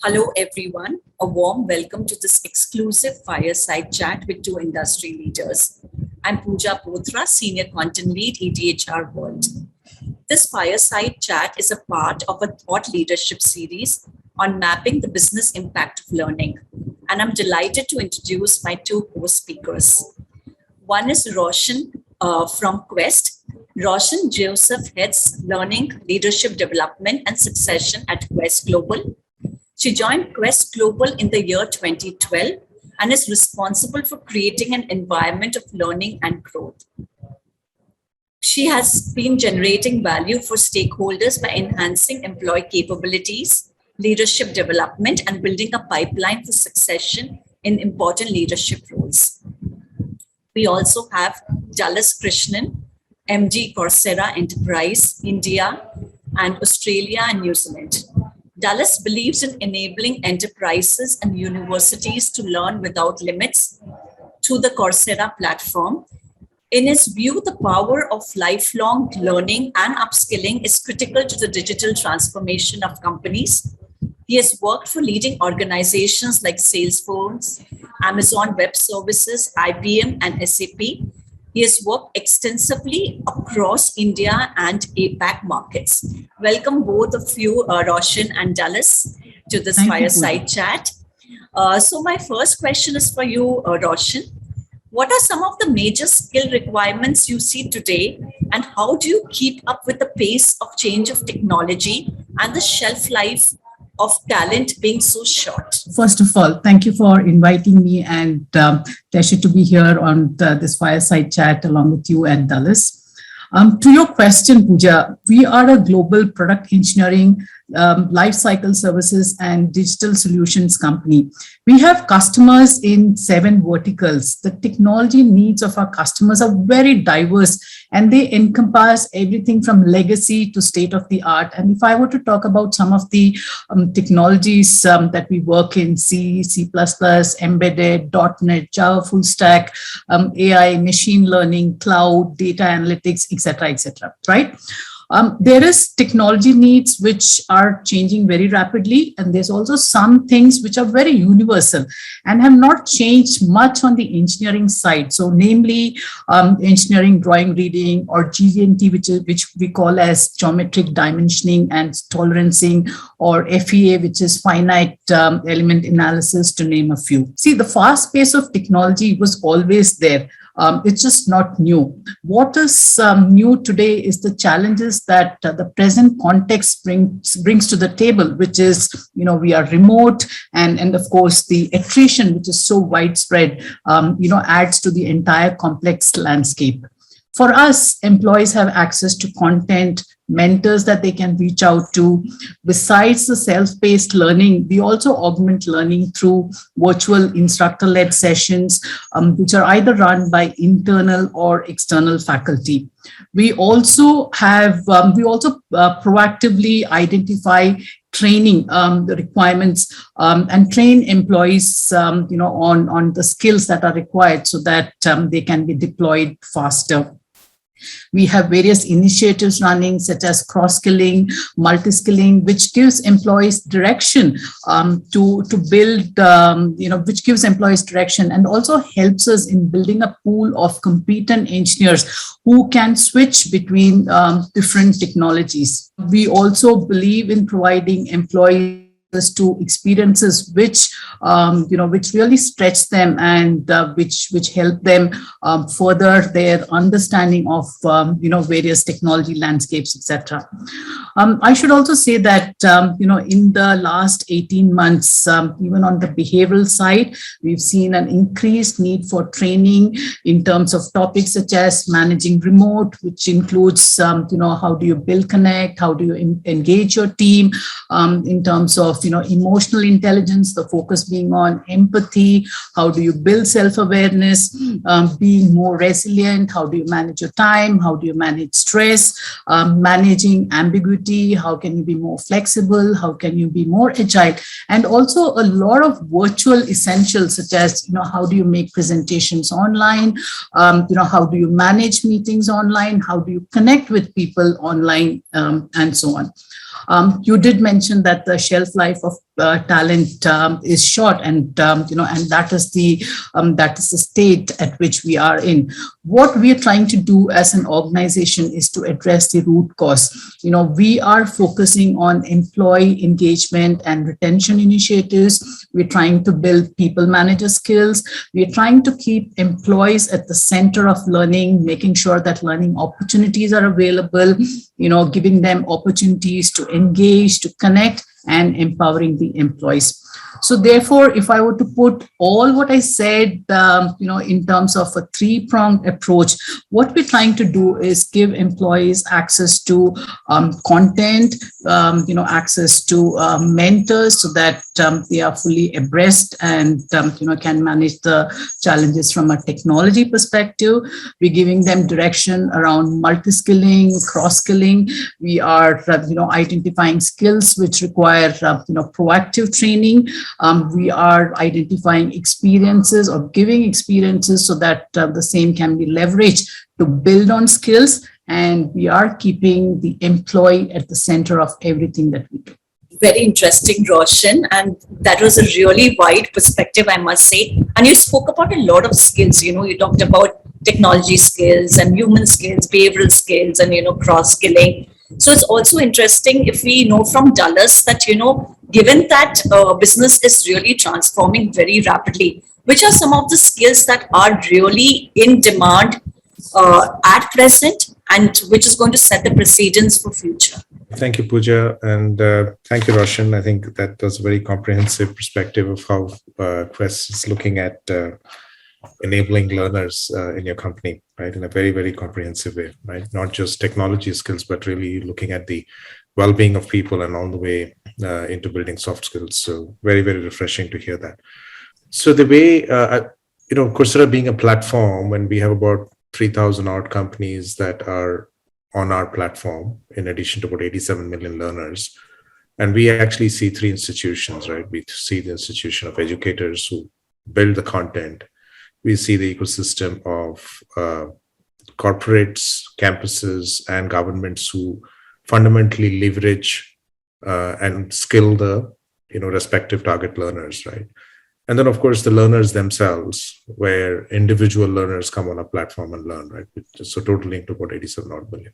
Hello, everyone. A warm welcome to this exclusive fireside chat with two industry leaders. I'm Pooja Potra, Senior Content Lead, EDHR World. This fireside chat is a part of a thought leadership series on mapping the business impact of learning. And I'm delighted to introduce my two co-speakers. One is Roshan from Quest. Roshan Joseph heads Learning, Leadership Development and Succession at Quest Global. She joined Quest Global in the year 2012 and is responsible for creating an environment of learning and growth. She has been generating value for stakeholders by enhancing employee capabilities, leadership development, and building a pipeline for succession in important leadership roles. We also have Dallas Krishnan, MD Coursera Enterprise, India, and Australia and New Zealand. Dallas believes in enabling enterprises and universities to learn without limits through the Coursera platform. In his view, the power of lifelong learning and upskilling is critical to the digital transformation of companies. He has worked for leading organizations like Salesforce, Amazon Web Services, IBM, and SAP. He has worked extensively across India and APAC markets. Welcome both of you, Roshan and Dallas, to this fireside chat. So my first question is for you, Roshan. What are some of the major skill requirements you see today, and how do you keep up with the pace of change of technology and the shelf life of talent being so short? First of all, thank you for inviting me, and pleasure to be here on this fireside chat along with you and Dallas. To your question, Pooja, we are a global product engineering, life cycle services and digital solutions company. We have customers in 7 verticals. The technology needs of our customers are very diverse, and they encompass everything from legacy to state of the art. And if I were to talk about some of the technologies that we work in, C, C++, embedded, .NET, Java full stack, AI, machine learning, cloud, data analytics, etc., right? There is technology needs which are changing very rapidly, and there's also some things which are very universal and have not changed much on the engineering side. So namely engineering drawing reading, or GD&T, which we call as geometric dimensioning and tolerancing, or FEA, which is finite element analysis, to name a few. See, the fast pace of technology was always there. It's just not new. What is new today is the challenges that the present context brings to the table, which is, we are remote, and of course the attrition, which is so widespread, adds to the entire complex landscape. For us, employees have access to content, mentors that they can reach out to. Besides the self-paced learning, we also augment learning through virtual instructor-led sessions, which are either run by internal or external faculty. We also proactively identify training the requirements and train employees on the skills that are required so that they can be deployed faster. We have various initiatives running, such as cross-skilling, multi-skilling, which gives employees direction to build, which gives employees direction and also helps us in building a pool of competent engineers who can switch between different technologies. We also believe in providing employees to experiences which really stretch them and which help them further their understanding of various technology landscapes, etc. I should also say that in the last 18 months, even on the behavioral side, we've seen an increased need for training in terms of topics such as managing remote, which includes how do you build connect, how do you engage your team in terms of emotional intelligence, the focus being on empathy, how do you build self-awareness, being more resilient, how do you manage your time, how do you manage stress, managing ambiguity, how can you be more flexible, how can you be more agile, and also a lot of virtual essentials such as how do you make presentations online, how do you manage meetings online, how do you connect with people online, and so on. You did mention that the shelf life of talent is short, and and that is the state at which we are in. What we are trying to do as an organization is to address the root cause. We are focusing on employee engagement and retention initiatives. We're trying to build people manager skills. We're trying to keep employees at the center of learning, making sure that learning opportunities are available, giving them opportunities to engage, to connect, and empowering the employees. So therefore, if I were to put all what I said, in terms of a three-pronged approach, what we're trying to do is give employees access to content, access to mentors, so that they are fully abreast and can manage the challenges from a technology perspective. We're giving them direction around multi-skilling, cross-skilling. We are identifying skills which require proactive training. We are identifying experiences or giving experiences so that the same can be leveraged to build on skills. And we are keeping the employee at the center of everything that we do. Very interesting, Roshan. And that was a really wide perspective, I must say. And you spoke about a lot of skills. You talked about technology skills and human skills, behavioral skills, and, cross-skilling. So it's also interesting if we know from Dulles that, given that business is really transforming very rapidly, which are some of the skills that are really in demand at present, and which is going to set the precedents for future? Thank you, Pooja, and thank you, Roshan. I think that was a very comprehensive perspective of how Quest is looking at enabling learners in your company, right, in a very, very comprehensive way, right? Not just technology skills, but really looking at the well-being of people and all the way into building soft skills. So very, very refreshing to hear that. So the way, Coursera being a platform, when we have about 3,000 odd companies that are on our platform, in addition to about 87 million learners. And we actually see three institutions, right? We see the institution of educators who build the content. We see the ecosystem of corporates, campuses, and governments who fundamentally leverage and skill the respective target learners, right? And then, of course, the learners themselves, where individual learners come on a platform and learn, right? So totaling to about 87 odd million.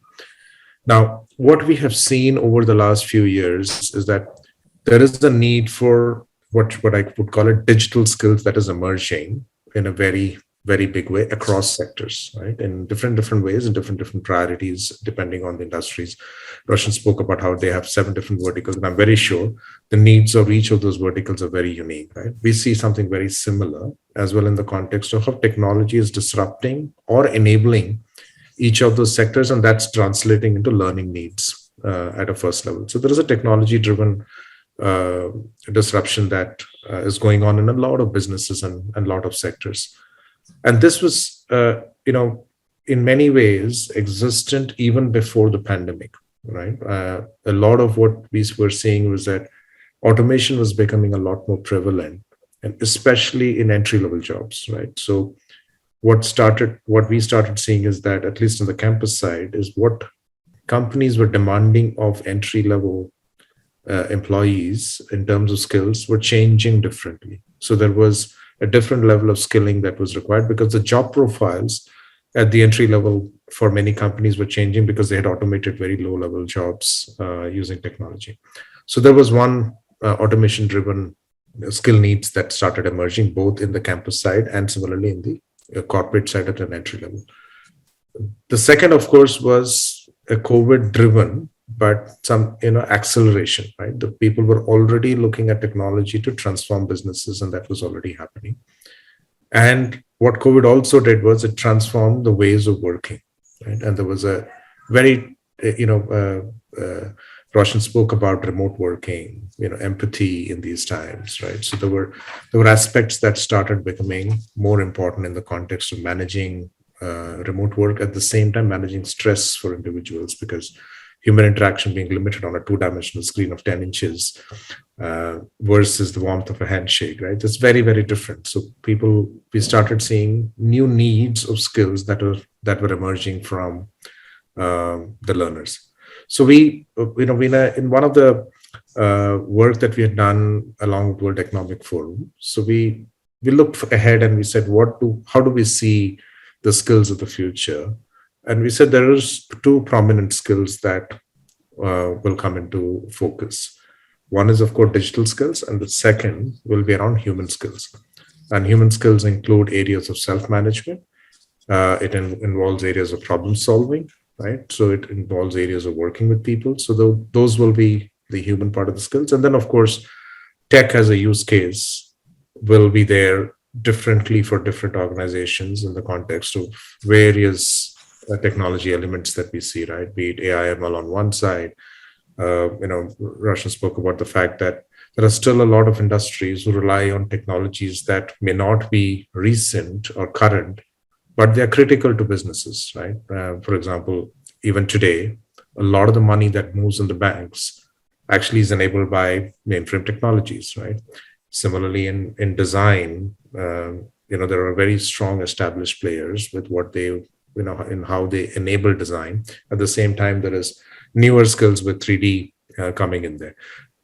Now, what we have seen over the last few years is that there is a need for what I would call it digital skills that is emerging in a very, very big way across sectors, right? In different ways and different priorities, depending on the industries. Roshan spoke about how they have 7 different verticals, and I'm very sure the needs of each of those verticals are very unique, right? We see something very similar as well in the context of how technology is disrupting or enabling each of those sectors, and that's translating into learning needs at a first level. So there is a technology-driven disruption that is going on in a lot of businesses and a lot of sectors. And this was, in many ways existent even before the pandemic, right? A lot of what we were seeing was that automation was becoming a lot more prevalent, and especially in entry-level jobs, right? So what we started seeing is that, at least on the campus side, is what companies were demanding of entry-level employees in terms of skills were changing differently. So there was a different level of skilling that was required because the job profiles at the entry level for many companies were changing because they had automated very low level jobs using technology. So there was one automation driven skill needs that started emerging both in the campus side and similarly in the corporate side at an entry level. The second, of course, was a COVID driven, but some acceleration, right? The people were already looking at technology to transform businesses, and that was already happening. And what COVID also did was it transformed the ways of working, right? And there was a very Roshan spoke about remote working, empathy in these times, right? So there were aspects that started becoming more important in the context of managing remote work, at the same time managing stress for individuals, because human interaction being limited on a 2-dimensional screen of 10 inches versus the warmth of a handshake, right? It's very, very different. So we started seeing new needs of skills that were emerging from the learners. So in one of the work that we had done along with World Economic Forum. So we looked ahead and we said, how do we see the skills of the future? And we said there is two prominent skills that will come into focus. One is, of course, digital skills, and the second will be around human skills. And human skills include areas of self-management. It involves areas of problem solving, right? So it involves areas of working with people. So those will be the human part of the skills. And then, of course, tech as a use case will be there differently for different organizations in the context of various technology elements that we see, right? Be it AI, ML on one side. Roshan spoke about the fact that there are still a lot of industries who rely on technologies that may not be recent or current, but they're critical to businesses, right? For example, even today, a lot of the money that moves in the banks actually is enabled by mainframe technologies, right? Similarly, in design, there are very strong established players with what they, in how they enable design. At the same time, there is newer skills with 3D coming in there.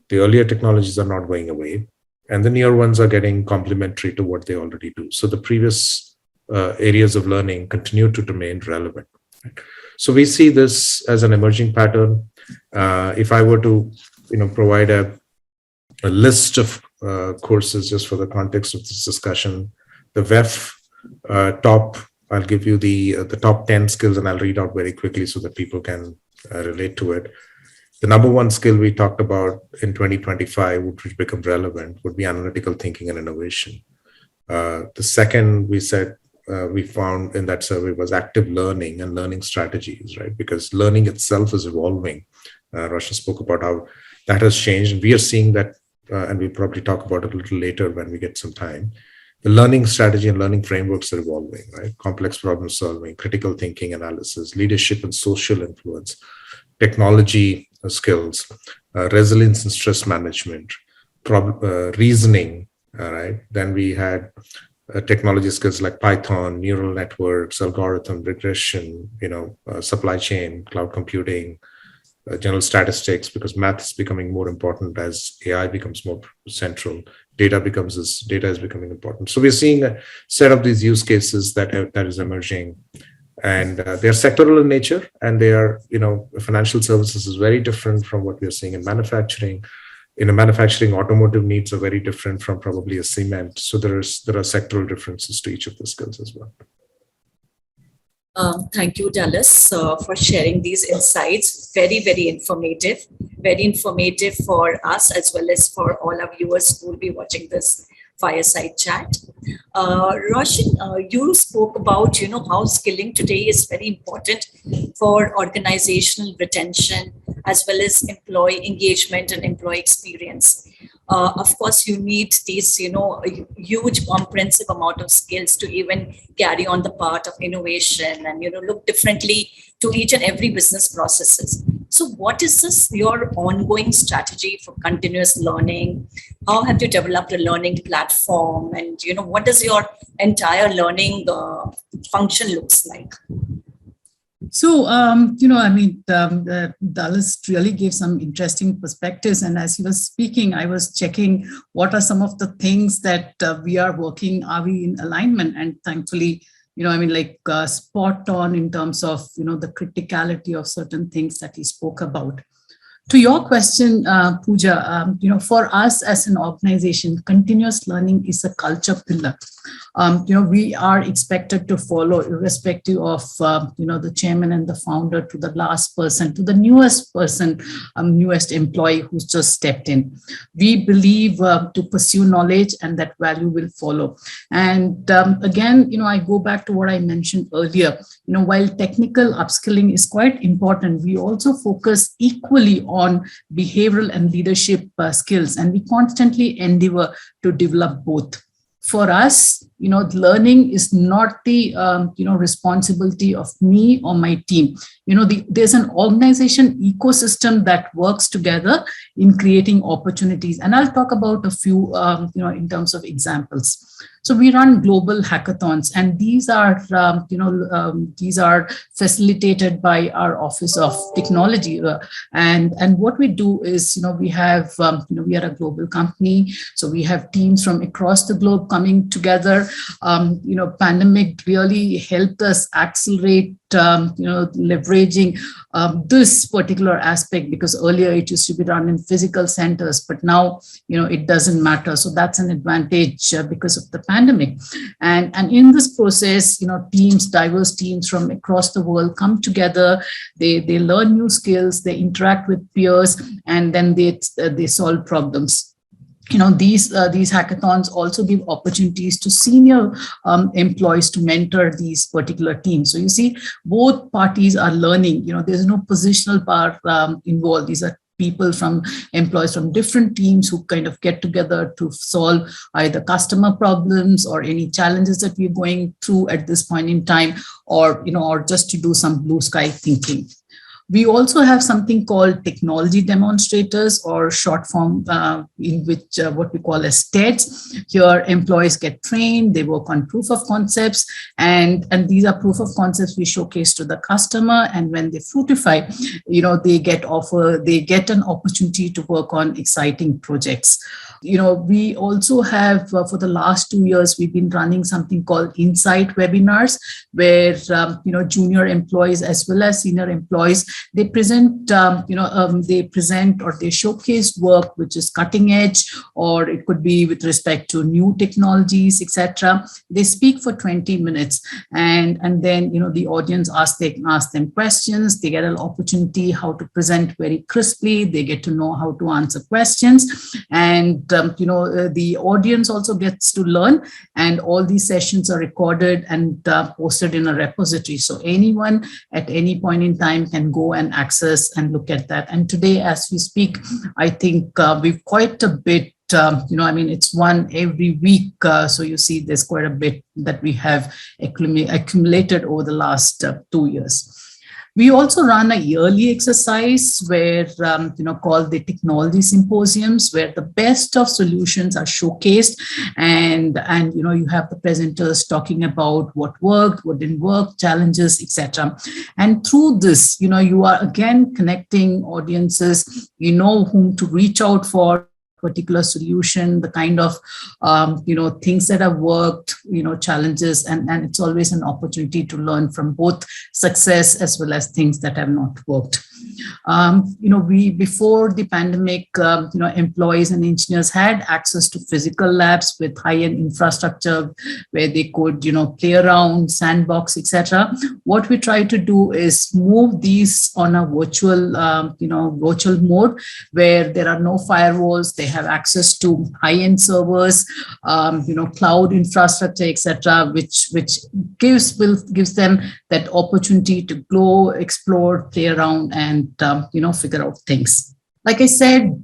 The earlier technologies are not going away, and the newer ones are getting complementary to what they already do. So the previous areas of learning continue to remain relevant. Right? So we see this as an emerging pattern. If I were to, provide a list of courses just for the context of this discussion, the WEF top, I'll give you the top 10 skills, and I'll read out very quickly so that people can relate to it. The number one skill we talked about in 2025, which become relevant, would be analytical thinking and innovation. The second we found in that survey was active learning and learning strategies, right? Because learning itself is evolving. Roshan spoke about how that has changed, and we are seeing that, and we'll probably talk about it a little later when we get some time. The learning strategy and learning frameworks are evolving, right? Complex problem solving, critical thinking analysis, leadership and social influence, technology skills, resilience and stress management, reasoning, right? Then we had technology skills like Python, neural networks, algorithm, regression, supply chain, cloud computing, general statistics, because math is becoming more important as AI becomes more central. Data is becoming important. So we're seeing a set of these use cases that is emerging, and they're sectoral in nature, and they are, financial services is very different from what we're seeing in manufacturing. In a manufacturing, automotive needs are very different from probably a cement. So there are sectoral differences to each of the skills as well. Thank you, Dallas, for sharing these insights. Very, very informative for us as well as for all our viewers who will be watching this fireside chat. Roshan, you spoke about, how skilling today is very important for organizational retention as well as employee engagement and employee experience. Of course, you need these, a huge comprehensive amount of skills to even carry on the part of innovation and, look differently to each and every business processes. So what is your ongoing strategy for continuous learning? How have you developed a learning platform? And, what does your entire learning function looks like? So, Dallas really gave some interesting perspectives. And as he was speaking, I was checking what are some of the things that we are working, are we in alignment? And thankfully, spot on in terms of, the criticality of certain things that he spoke about. To your question, Pooja, for us as an organization, continuous learning is a culture pillar. We are expected to follow irrespective of, the chairman and the founder to the last person, to the newest person, newest employee who's just stepped in. We believe to pursue knowledge and that value will follow. And again, I go back to what I mentioned earlier, while technical upskilling is quite important, we also focus equally on behavioral and leadership skills, and we constantly endeavor to develop both. For us, learning is not the, responsibility of me or my team. there's an organization ecosystem that works together in creating opportunities. And I'll talk about a few, in terms of examples. So we run global hackathons, and these are facilitated by our Office of Technology. And what we do is, we have, we are a global company, so we have teams from across the globe coming together. Pandemic really helped us accelerate leveraging this particular aspect, because earlier it used to be run in physical centers, but now it doesn't matter. So that's an advantage because of the pandemic. And in this process, diverse teams from across the world come together. They learn new skills, they interact with peers, and then they solve problems. These hackathons also give opportunities to senior employees to mentor these particular teams. So you see, both parties are learning. There's no positional power involved. These are employees from different teams who kind of get together to solve either customer problems or any challenges that we're going through at this point in time, or just to do some blue sky thinking. We also have something called technology demonstrators, or short form, in which what we call as TEDs. Here, employees get trained, they work on proof of concepts, and these are proof of concepts we showcase to the customer. And when they fructify, they get an opportunity to work on exciting projects. We also have, for the last 2 years, we've been running something called Insight webinars, where, junior employees as well as senior employees, they present, they present or they showcase work which is cutting edge, or it could be with respect to new technologies, etc. They speak for 20 minutes, and then, the audience ask them questions. They get an opportunity how to present very crisply. They get to know how to answer questions, and the audience also gets to learn, and all these sessions are recorded and posted in a repository. So anyone at any point in time can go and access and look at that. And today, as we speak, I think we've quite a bit, it's one every week. So you see there's quite a bit that we have accumulated over the last 2 years. We also run a yearly exercise where, called the technology symposiums, where the best of solutions are showcased, and you have the presenters talking about what worked, what didn't work, challenges, etc. And through this, you are again connecting audiences, whom to reach out for particular solution, the kind of things that have worked, challenges, and it's always an opportunity to learn from both success as well as things that have not worked. Before the pandemic, employees and engineers had access to physical labs with high-end infrastructure where they could, play around, sandbox, etc. What we try to do is move these on a virtual mode, where there are no firewalls. They have access to high-end servers, cloud infrastructure, etc., which gives them that opportunity to go, explore, play around, and figure out things. Like I said,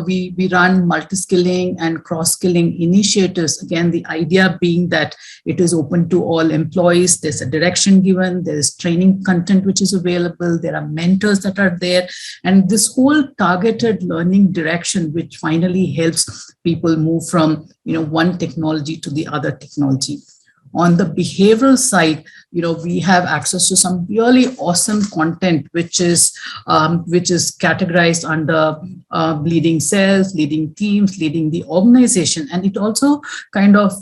we run multi-skilling and cross-skilling initiatives. Again, the idea being that it is open to all employees. There's a direction given. There is training content which is available. There are mentors that are there. And this whole targeted learning direction, which finally helps people move from, one technology to the other technology. On the behavioral side, we have access to some really awesome content, which is categorized under leading cells, leading teams, leading the organization. And it also kind of,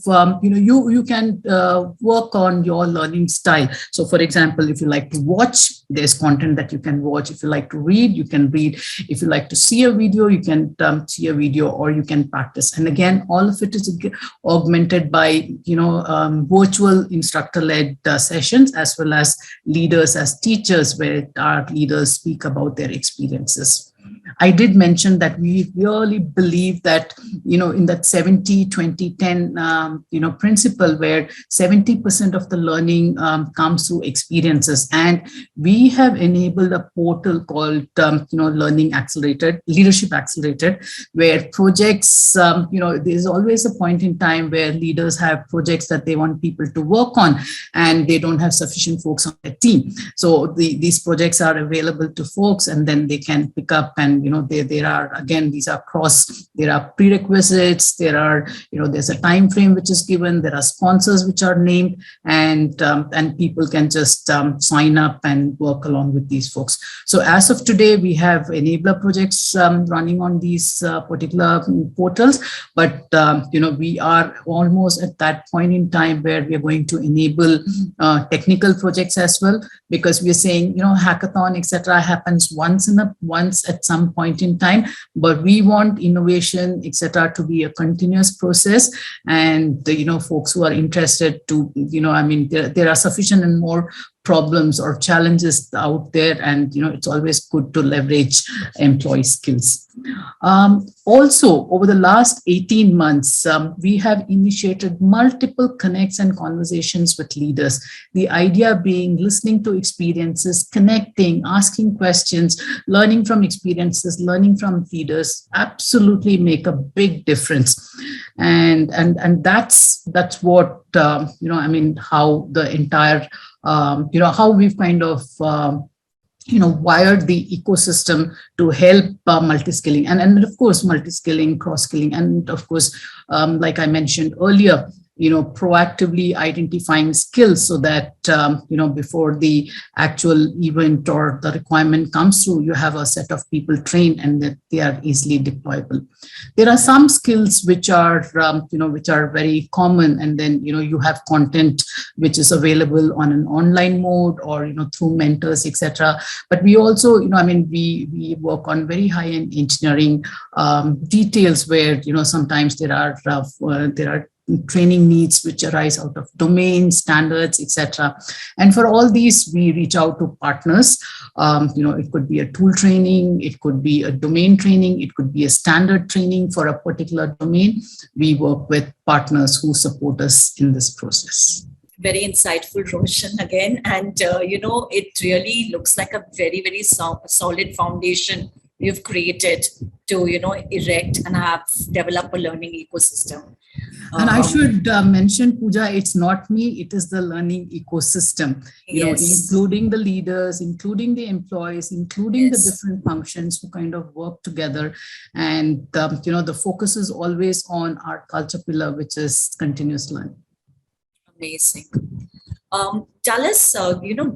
you can work on your learning style. So for example, if you like to watch, there's content that you can watch. If you like to read, you can read. If you like to see a video, you can see a video, or you can practice. And again, all of it is augmented by, virtual instructor-led sessions, as well as leaders as teachers, where our leaders speak about their experiences. I did mention that we really believe that, in that 70-20-10, principle, where 70% of the learning comes through experiences. And we have enabled a portal called, Learning Accelerated, Leadership Accelerated, where projects, there's always a point in time where leaders have projects that they want people to work on, and they don't have sufficient folks on their team. So these projects are available to folks, and then they can pick up, and there are, again, these are there are prerequisites, there's a time frame which is given, there are sponsors which are named, and people can just sign up and work along with these folks. So as of today, we have enabler projects running on these particular portals, but we are almost at that point in time where we are going to enable technical projects as well, because we are saying, hackathon, etc., happens once at some point in time, but we want innovation, etc., to be a continuous process. And folks who are interested to, there are sufficient and more problems or challenges out there, and it's always good to leverage employee skills. Also, over the last 18 months, we have initiated multiple connects and conversations with leaders. The idea being listening to experiences, connecting, asking questions, learning from experiences, learning from leaders absolutely make a big difference. And that's what how the entire how we've kind of wired the ecosystem to help multi-skilling, and of course multi-skilling, cross-skilling, and of course, like I mentioned earlier, proactively identifying skills so that, before the actual event or the requirement comes through, you have a set of people trained and that they are easily deployable. There are some skills which are, which are very common, and then, you have content which is available on an online mode or, through mentors, etc. But we also, we work on very high-end engineering details where, sometimes there are training needs which arise out of domain standards, etc. And for all these, we reach out to partners. It could be a tool training, it could be a domain training, it could be a standard training for a particular domain. We work with partners who support us in this process. Very insightful, Roshan, again. And, it really looks like a very, very solid foundation you've created to, erect and have develop a learning ecosystem. And I should mention, Pooja, it's not me, it is the learning ecosystem, Yes. including the leaders, including the employees, including the different functions who kind of work together. And, the focus is always on our culture pillar, which is continuous learning. Amazing. Tell us,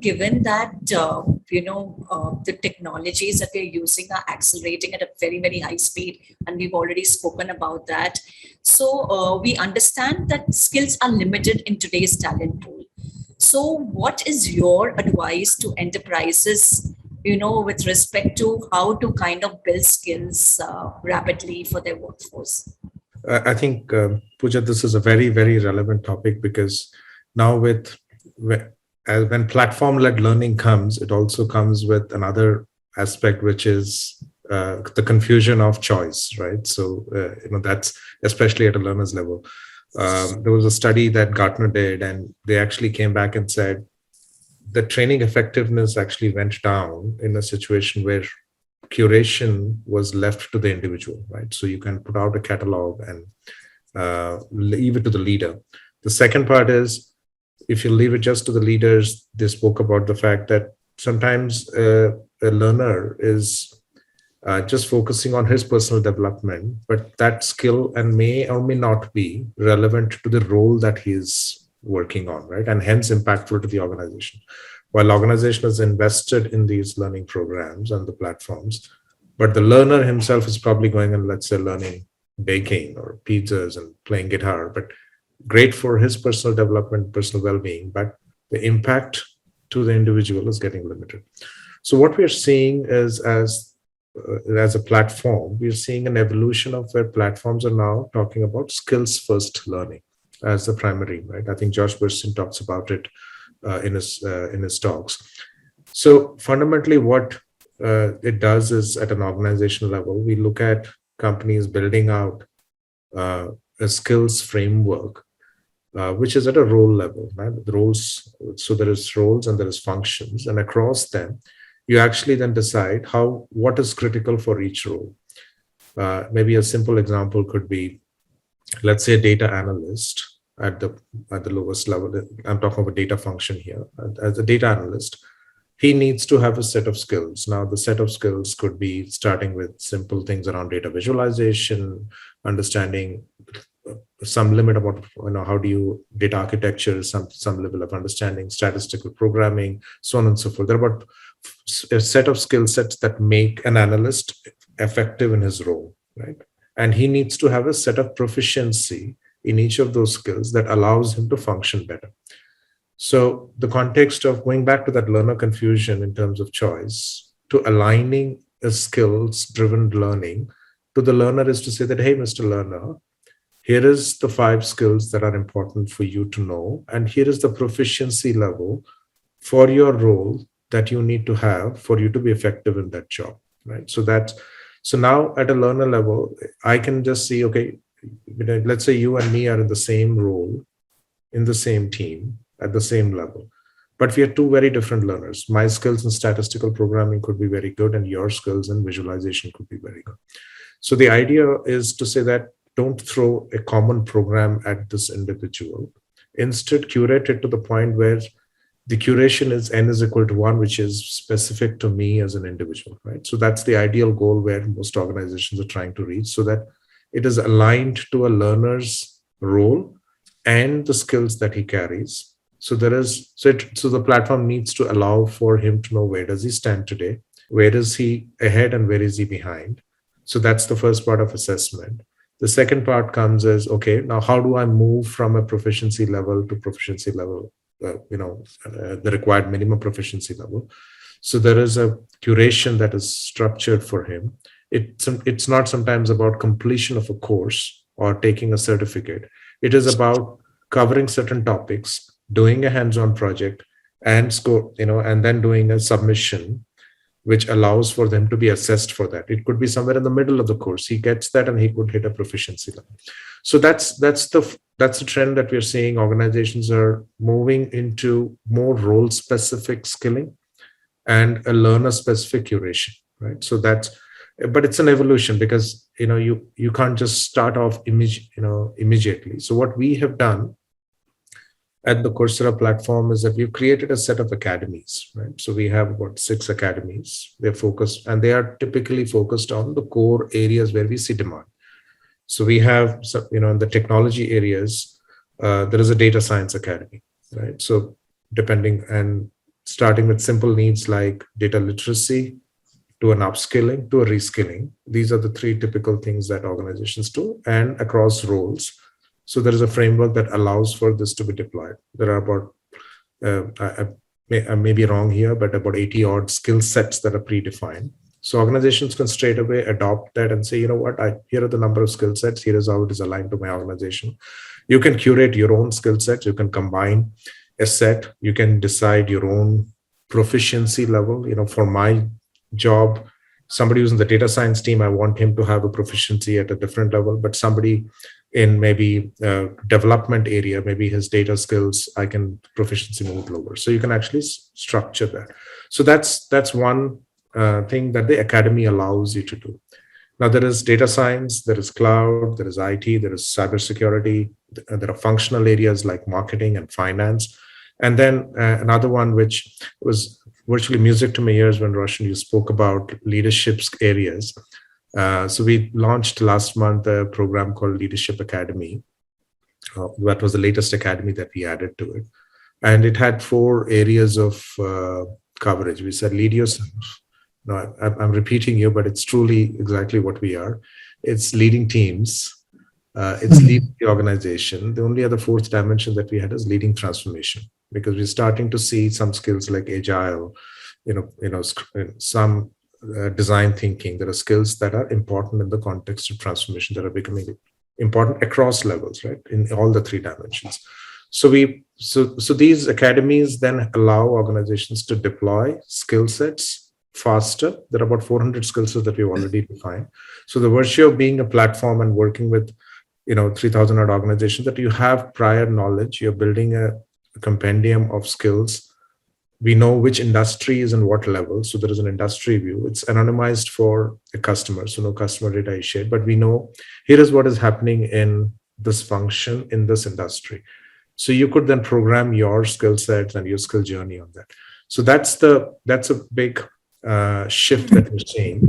given that, the technologies that we're using are accelerating at a very, very high speed, and we've already spoken about that. So we understand that skills are limited in today's talent pool. So what is your advice to enterprises, with respect to how to kind of build skills rapidly for their workforce? I think, Pooja, this is a very, very relevant topic, because now when platform-led learning comes, it also comes with another aspect, which is the confusion of choice, right? So, that's especially at a learner's level. There was a study that Gartner did, and they actually came back and said the training effectiveness actually went down in a situation where curation was left to the individual, right? So you can put out a catalog and leave it to the leader. The second part is, if you leave it just to the leaders, they spoke about the fact that sometimes a learner is just focusing on his personal development, but that skill and may or may not be relevant to the role that he is working on, right? And hence impactful to the organization. While organization is invested in these learning programs and the platforms, but the learner himself is probably going and, let's say, learning baking or pizzas and playing guitar, but great for his personal development, personal well-being, but the impact to the individual is getting limited. So what we're seeing is, as a platform, we're seeing an evolution of where platforms are now talking about skills-first learning as the primary, right? I think Josh Burstein talks about it in his talks. So fundamentally, what it does is at an organizational level, we look at companies building out a skills framework, which is at a role level, right? The roles, so there is roles and there is functions, and across them, you actually then decide what is critical for each role. Maybe a simple example could be, let's say, a data analyst at the lowest level. I'm talking about data function here. As a data analyst, he needs to have a set of skills. Now, the set of skills could be starting with simple things around data visualization, understanding some limit about how do you data architecture, some level of understanding, statistical programming, so on and so forth. There are about a set of skill sets that make an analyst effective in his role, right? And he needs to have a set of proficiency in each of those skills that allows him to function better. So the context of going back to that learner confusion in terms of choice, to aligning a skills-driven learning to the learner is to say that, hey, Mr. Learner, here is the 5 skills that are important for you to know, and here is the proficiency level for your role that you need to have for you to be effective in that job, right? So now at a learner level, I can just see, okay, let's say you and me are in the same role, in the same team, at the same level, but we are 2 very different learners. My skills in statistical programming could be very good, and your skills in visualization could be very good. So the idea is to say that don't throw a common program at this individual. Instead, curate it to the point where the curation is n is equal to 1, which is specific to me as an individual, right? So that's the ideal goal where most organizations are trying to reach, so that it is aligned to a learner's role and the skills that he carries. So the platform needs to allow for him to know where does he stand today, where is he ahead, and where is he behind. So that's the first part of assessment. The second part comes as, okay, now how do I move from a proficiency level to proficiency level, the required minimum proficiency level. So there is a curation that is structured for him. It's not sometimes about completion of a course or taking a certificate. It is about covering certain topics, doing a hands-on project, and and then doing a submission, which allows for them to be assessed for that. It could be somewhere in the middle of the course. He gets that and he could hit a proficiency level. So that's the trend that we're seeing. Organizations are moving into more role-specific skilling and a learner-specific curation, right? So but it's an evolution, because you can't just start off immediately. So what we have done at the Coursera platform is that we've created a set of academies, right? So we have about 6 academies. They're focused, and they are typically focused on the core areas where we see demand. So we have, in the technology areas, there is a data science academy, right? So starting with simple needs like data literacy, to an upskilling, to a reskilling. These are the 3 typical things that organizations do, and across roles. So there is a framework that allows for this to be deployed. There are about, I may be wrong here, but about 80 odd skill sets that are predefined. So organizations can straight away adopt that and say, you know what, here are the number of skill sets. Here is how it is aligned to my organization. You can curate your own skill sets. You can combine a set. You can decide your own proficiency level. For my job, somebody who's in the data science team, I want him to have a proficiency at a different level, but somebody in maybe development area, maybe his data skills, I can proficiency move lower. So you can actually structure that. So that's one thing that the academy allows you to do. Now there is data science, there is cloud, there is IT, there is cybersecurity, there are functional areas like marketing and finance. And then another one, which was virtually music to my ears when Roshan, you spoke about leadership areas. So we launched last month a program called Leadership Academy. That was the latest academy that we added to it. And it had 4 areas of coverage. We said, lead yourself. No, I'm repeating you, but it's truly exactly what we are. It's leading teams. It's leading the organization. The only other 4th dimension that we had is leading transformation, because we're starting to see some skills like agile, some design thinking. There are skills that are important in the context of transformation that are becoming important across levels, right? In all the 3 dimensions. So these academies then allow organizations to deploy skill sets faster. There are about 400 skill sets that we've already defined. So the virtue of being a platform and working with 3,000 odd organizations, that you have prior knowledge, you're building a compendium of skills. We know which industry is in what level. So there is an industry view. It's anonymized for a customer. So no customer data is shared, but we know here is what is happening in this function in this industry. So you could then program your skill sets and your skill journey on that. So that's a big shift that we're seeing,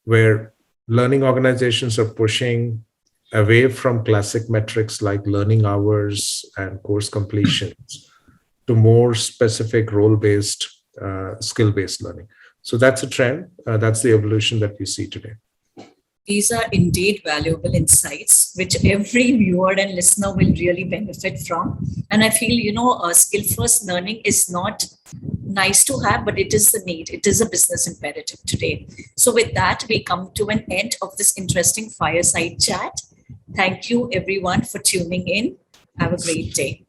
where learning organizations are pushing away from classic metrics like learning hours and course completions to more specific role-based, skill-based learning. So that's a trend. That's the evolution that we see today. These are indeed valuable insights, which every viewer and listener will really benefit from. And I feel, skill-first learning is not nice to have, but it is the need. It is a business imperative today. So with that, we come to an end of this interesting fireside chat. Thank you, everyone, for tuning in. Have a great day.